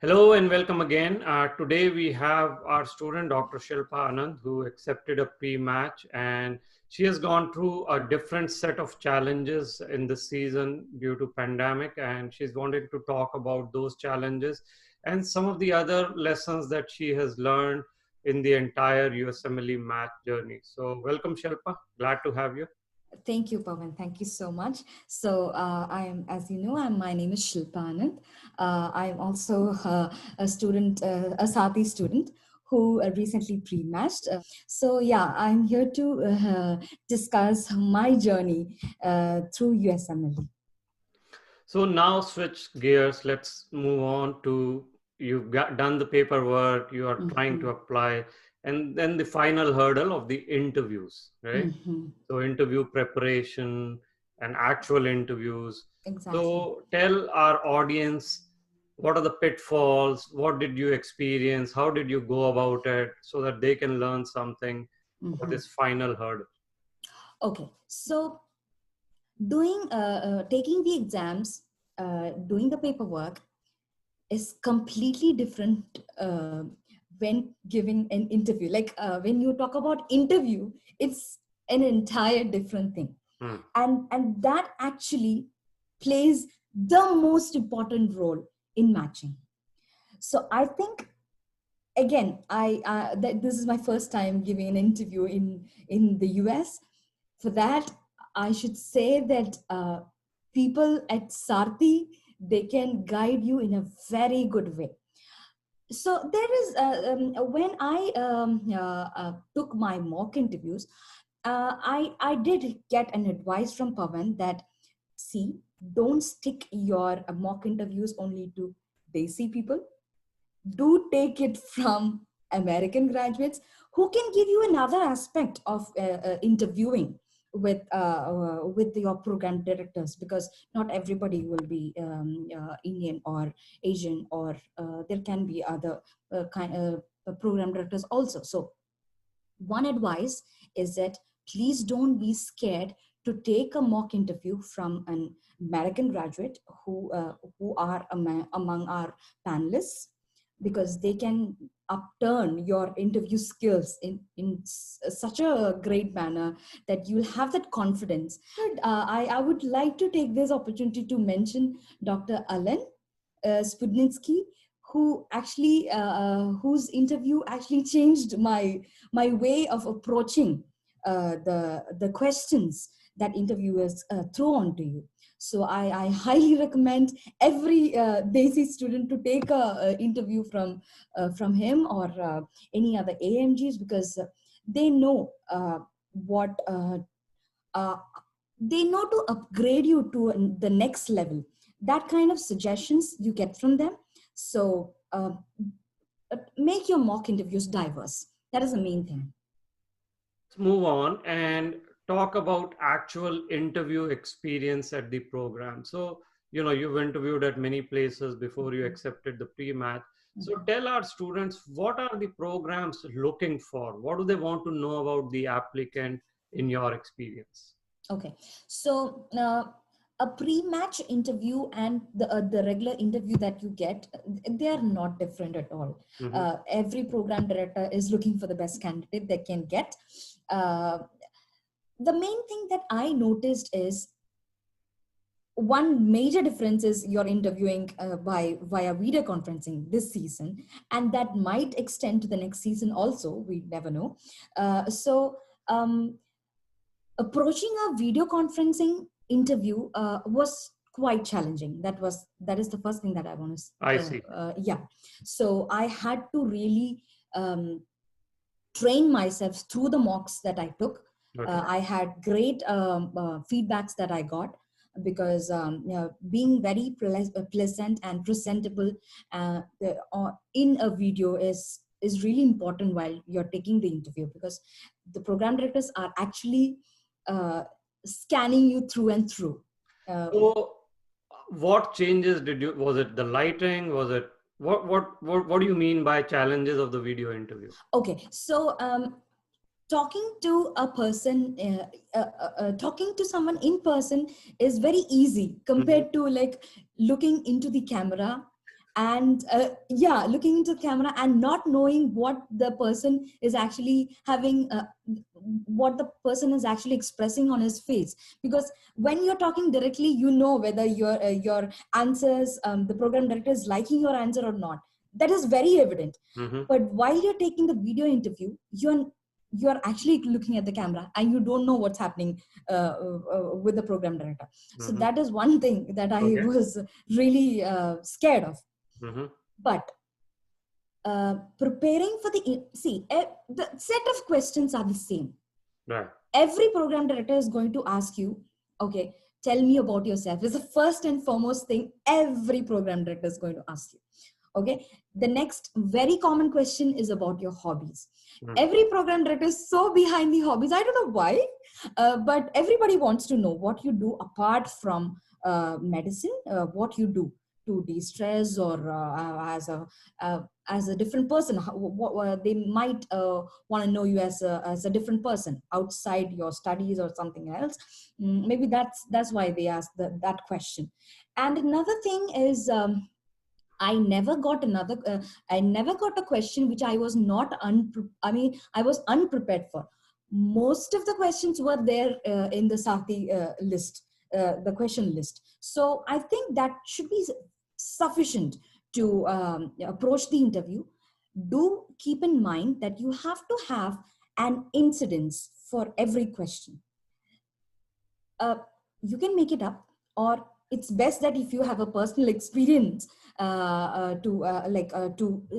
Hello and welcome again. Today we have our student Dr. Shilpa Anand who accepted a pre-match, and she has gone through a different set of challenges in this season due to pandemic, and she's wanted to talk about those challenges and some of the other lessons that she has learned in the entire USMLE match journey. So welcome Shilpa, glad to have you. Thank you, Pawan. Thank you so much. So, as you know, my name is Shilpa Anand. I am also a student, a Sati student who recently pre-matched. So, yeah, I'm here to discuss my journey through USMLE. So now switch gears. Let's move on to you've got done the paperwork, you are trying to apply, and then the final hurdle of the interviews, right? Mm-hmm. So interview preparation and actual interviews. Exactly. So tell our audience what are the pitfalls, what did you experience, how did you go about it, so that they can learn something for Mm-hmm. this final hurdle. Okay. So, taking the exams, doing the paperwork is completely different when giving an interview. When you talk about interview, it's an entire different thing, Hmm. and that actually plays the most important role in matching. So I think, again, this is my first time giving an interview in the US. For that, I should say that people at Sarthi, they can guide you in a very good way. So there is when I took my mock interviews, I did get an advice from Pawan that, see, don't stick your mock interviews only to Desi people. Do take it from American graduates who can give you another aspect of interviewing with your program directors, because not everybody will be Indian or Asian, or there can be other program directors also. So one advice is that please don't be scared to take a mock interview from an American graduate who are among our panelists, because they can upturn your interview skills in such a great manner that you'll have that confidence. I would like to take this opportunity to mention Dr. Alan Spudnitsky, who actually whose interview actually changed my way of approaching the questions that interviewers throw onto you. So I highly recommend every Desi student to take a interview from him or any other AMGs, because they know what uh, they know to upgrade you to the next level. That kind of suggestions you get from them. So make your mock interviews diverse. That is the main thing. Let's move on and talk about actual interview experience at the program. So, you've interviewed at many places before you accepted the pre-match. So tell our students, what are the programs looking for? What do they want to know about the applicant in your experience? Okay, so a pre-match interview and the regular interview that you get, they are not different at all. Mhm. Every program director is looking for the best candidate they can get. Uh, the main thing that I noticed is, one major difference is you're interviewing via video conferencing this season, and that might extend to the next season also. We never know. So approaching a video conferencing interview was quite challenging. That is the first thing that I want I to see. yeah. So I had to really um, train myself through the mocks that I took. Okay. I had great feedbacks that I got, because being very pleasant and presentable in a video is really important while you're taking the interview, because the program directors are actually uh, scanning you through and through. Uh, So, what changes was it the lighting? Was it, what do you mean by challenges of the video interview? okay, so talking to a person talking to someone in person is very easy Mhm. compared to like looking into the camera and yeah, looking into the camera and not knowing what the person is actually having, what the person is actually expressing on his face. Because when you're talking directly, you know whether your answers, the program director is liking your answer or not. That is very evident. Mm-hmm. But while you're taking the video interview, you're actually looking at the camera and you don't know what's happening with the program director. So Mm-hmm. that is one thing that I Okay. was really scared of. Mm-hmm. But preparing for the set of questions are the same. Right. Every program director is going to ask you, okay, tell me about yourself. It's the first and foremost thing every program director is going to ask you. Okay, the next very common question is about your hobbies. Mm. Every program director is so behind the hobbies. I don't know why, but everybody wants to know what you do apart from medicine, what you do to de-stress, or as a different person. What they might want to know you as a different person outside your studies or something else. Maybe that's why they ask that question. And another thing is, I never got I never got a question which I was not I was unprepared for. Most of the questions were there in the Sati list, the question list. So I think that should be sufficient to approach the interview. Do keep in mind that you have to have an incidence for every question. uh, you can make it up, or it's best that if you have a personal experience to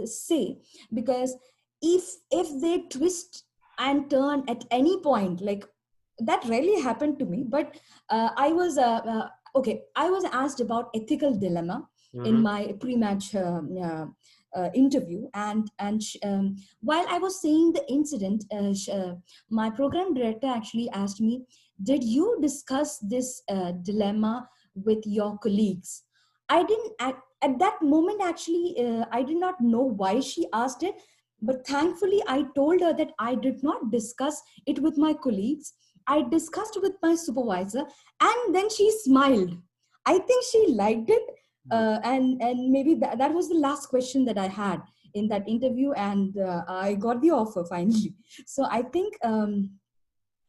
say. Because if they twist and turn at any point, like that rarely happened to me, but I was asked about ethical dilemma in Mm-hmm. my pre-match interview. While I was saying the incident, my program director actually asked me, did you discuss this dilemma with your colleagues? I didn't at that moment actually, I did not know why she asked it, but thankfully I told her that I did not discuss it with my colleagues. I discussed with my supervisor, and then she smiled. I think she liked it, and maybe that was the last question that I had in that interview, and I got the offer finally. So I think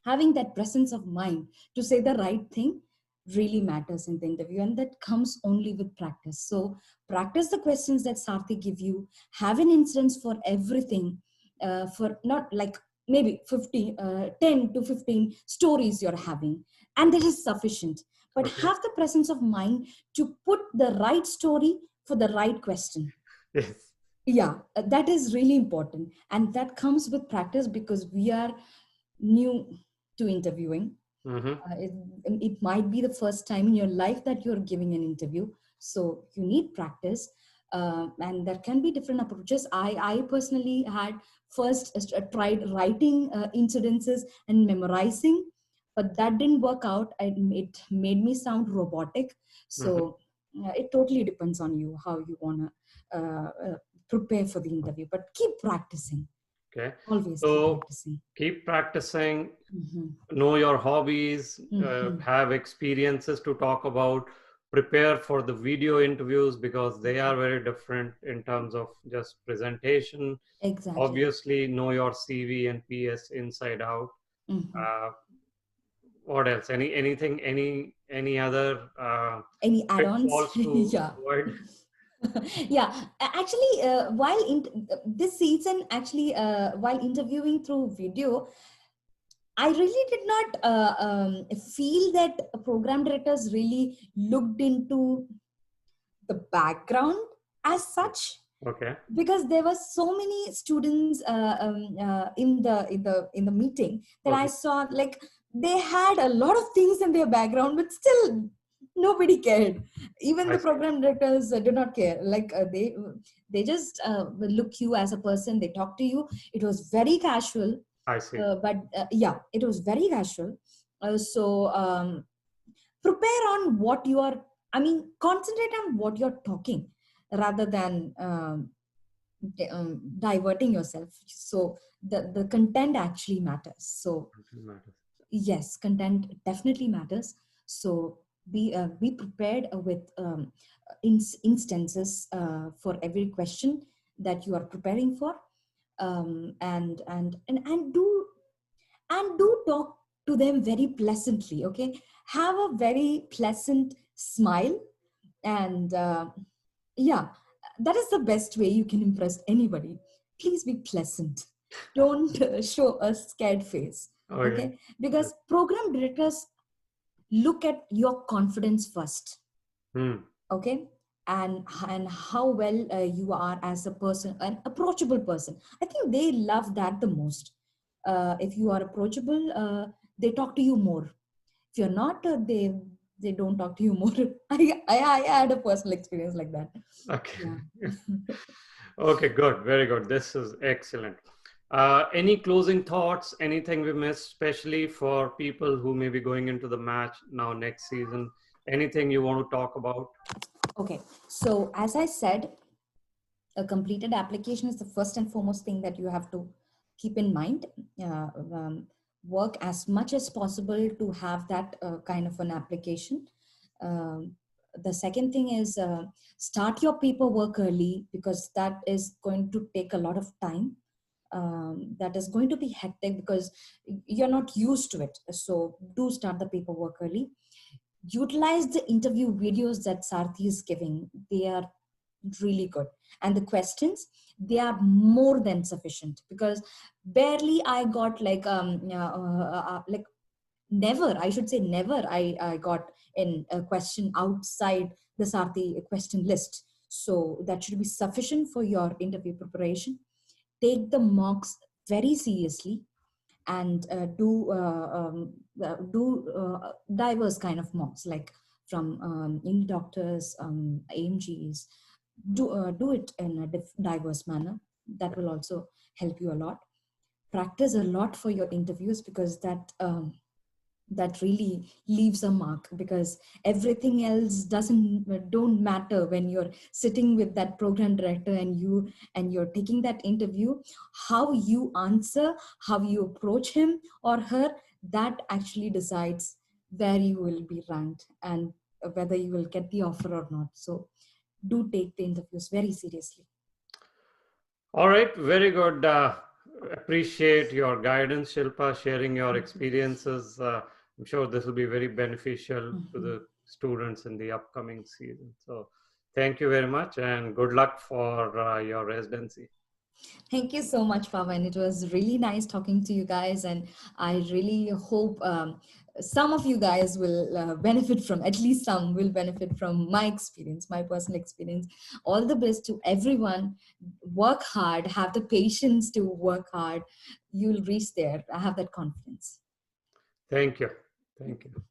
having that presence of mind to say the right thing really matters in the interview, and that comes only with practice. So practice the questions that Sarthi give you. Have an instance for everything, for not like maybe 10 to 15 stories you're having, and that is sufficient. But Okay. have the presence of mind to put the right story for the right question. Yes. Yeah, that is really important, and that comes with practice, because we are new to interviewing. Mm-hmm. It might be the first time in your life that you're giving an interview, so you need practice. And there can be different approaches. I personally had first tried writing incidences and memorizing, but that didn't work out. It made me sound robotic. Mm-hmm. So it totally depends on you how you want to prepare for the interview, but keep practicing. Okay. Always keep So practicing. keep practicing, Mhm. know your hobbies, Mhm. have experiences to talk about, prepare for the video interviews because they are very different in terms of just presentation. Exactly. Obviously, know your CV and PS inside out. Mhm. Uh, what else? Any other Any add-ons? pitfalls to Yeah. avoid? Yeah, actually, this season, actually, while interviewing through video, I really did not feel that program directors really looked into the background as such, Okay. because there were so many students in the meeting that I Okay. saw, like they had a lot of things in their background, but still nobody cared. Even I the see. program directors do not care. Like they just look you as a person. They talk to you. It was very casual, I see. but yeah, it was very casual. So prepare on what you are. I mean, concentrate on what you're talking rather than diverting yourself. So the content actually matters. So Matters. yes, content definitely matters. So be prepared with instances for every question that you are preparing for, and do talk to them very pleasantly. Okay, have a very pleasant smile, and yeah, that is the best way you can impress anybody. Please be pleasant. Don't show a scared face. Okay. Okay, because program directors look at your confidence first. Hmm. Okay, and how well you are as a person, an approachable person. I think they love that the most. If you are approachable, they talk to you more. If you're not, they don't talk to you more. I had a personal experience like that. Okay. Yeah. Okay, good. Very good. This is excellent. Any closing thoughts? Anything we missed, especially for people who may be going into the match now next season? Anything you want to talk about? Okay, so as I said, a completed application is the first and foremost thing that you have to keep in mind. uh, um, Work as much as possible to have that kind of an application. um, the second thing is, start your paperwork early, because that is going to take a lot of time. That is going to be hectic because you're not used to it, so do start the paperwork early. Utilize the interview videos that Sarthi is giving. They are really good, and the questions, they are more than sufficient, because barely I got like never, I should say never, I got in a question outside the Sarthi question list. So that should be sufficient for your interview preparation. Take the mocks very seriously, and do diverse kind of mocks, like from indie doctors, AMGs. Do it in a diverse manner. That will also help you a lot. Practice a lot for your interviews, because that really leaves a mark, because everything else don't matter when you're sitting with that program director, and you're taking that interview. How you answer, how you approach him or her, that actually decides where you will be ranked, and whether you will get the offer or not. So do take the interviews very seriously. All right, very good. Appreciate your guidance, Shilpa, sharing your experiences. I'm sure this will be very beneficial to Mhm. the students in the upcoming season. So, thank you very much and good luck for your residency. Thank you so much, Pavan. It was really nice talking to you guys, and I really hope some of you guys will benefit from, at least some will benefit from my experience, my personal experience. All the best to everyone. Work hard, have the patience to work hard. You'll reach there. I have that confidence. Thank you. Thank you.